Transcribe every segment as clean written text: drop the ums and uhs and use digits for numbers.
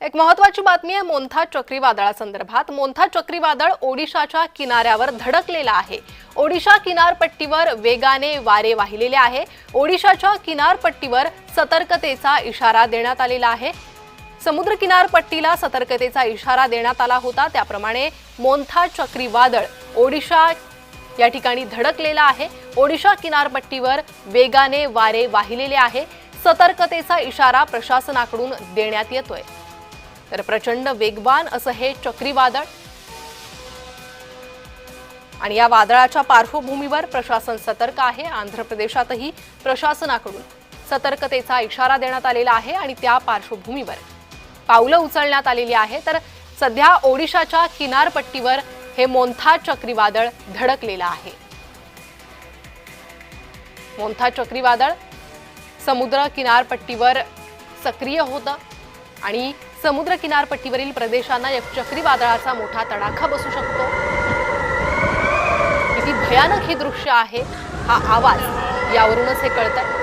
एक महत्त्वाची बातमी आहे मोन्था चक्रीवादळासंदर्भात। मोन्था चक्रीवादळ ओडिशाच्या किनाऱ्यावर धडकलेला आहे। ओडिशा किनारपट्टीवर वेगाने वारे वाहिलेले आहे। ओडिशाच्या किनारपट्टीवर सतर्कतेचा इशारा देण्यात आलेला आहे। समुद्र किनारपट्टीला सतर्कतेचा इशारा देण्यात आला होता, त्याप्रमाणे मोन्था चक्रीवादळ ओडिशा या ठिकाणी धडकलेला आहे। ओडिशा किनारपट्टीवर वेगाने वारे वाहिलेले आहे। सतर्कतेचा इशारा प्रशासनाकडून देण्यात येतोय। तर प्रचंड वेगवान असं हे चक्रीवादळ आणि या वादळाच्या पार्श्वभूमीवर प्रशासन सतर्क आहे। आंध्र प्रदेशातही प्रशासनाकडून सतर्कतेचा इशारा देण्यात आलेला आहे आणि त्या पार्श्वभूमीवर पावलं उचलण्यात आलेली आहे। तर सध्या ओडिशाच्या किनारपट्टीवर हे मोन्था चक्रीवादळ धडकलेलं आहे। मोन्था चक्रीवादळ समुद्र किनारपट्टीवर सक्रिय होतं आणि समुद्र किनारपट्टीवरील प्रदेशांना या चक्रीवादळाचा मोठा तडाखा बसू शकतो। किती भयानक हे दृश्य आहे, हा आवाज यावरूनच हे कळतंय।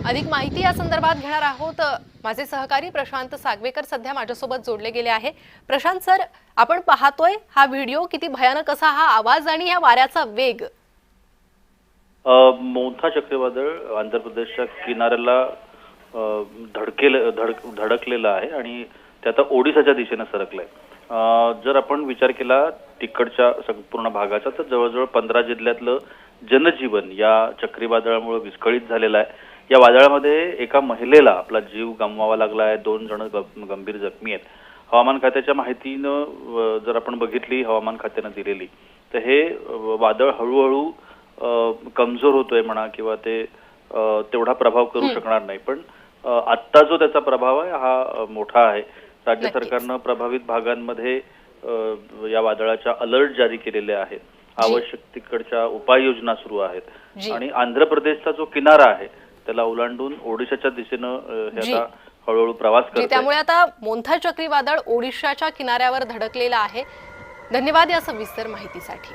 अधिक माहिती या संदर्भात घेणार आहोत। माझे सहकारी प्रशांत सागवेकर सध्या माझ्यासोबत जोडले गेले आहे। प्रशांत सर, आपण पाहतोय हा व्हिडिओ, किती भयानक असा हा आवाज आणि या वाऱ्याचा वेग। मोन्था चक्रीवादळ आंध्र प्रदेशच्या किनाऱ्याला धडकलेलं आहे आणि ते आता ओडिशाच्या दिशेने सरकलंय। जर आपण विचार केला तिकडच्या संपूर्ण भागाचा, तर जवळजवळ 15 जिल्ह्यातलं जनजीवन या चक्रीवादळामुळे विस्कळीत झालेलं आहे। या वादळामध्ये एका महिलेला आपला जीव गमवावा लागला आहे। 2 जण गंभीर जखमी आहेत। हवामान खात्याच्या माहितीनं जर आपण बघितली, हवामान खात्यानं दिलेली, तर हे वादळ हळूहळू कमजोर होतोय म्हणा किंवा ते तेवढा प्रभाव करू शकणार नाही, पण आत्ता जो त्याचा प्रभाव आहे हा मोठा आहे। राज्य सरकारनं प्रभावित भागांमध्ये या वादळाच्या अलर्ट जारी केलेले आहेत। आवश्यक तिकडच्या उपाययोजना सुरू आहेत आणि आंध्र प्रदेशचा जो किनारा आहे त्याला ओलांडून ओडिशाच्या दिशेनं हे आता हळूहळू प्रवास करत आहे। त्यामुळे आता मोन्था चक्रीवादळ ओडिशाच्या किनाऱ्यावर धडकलेला आहे। धन्यवाद या सविस्तर माहितीसाठी।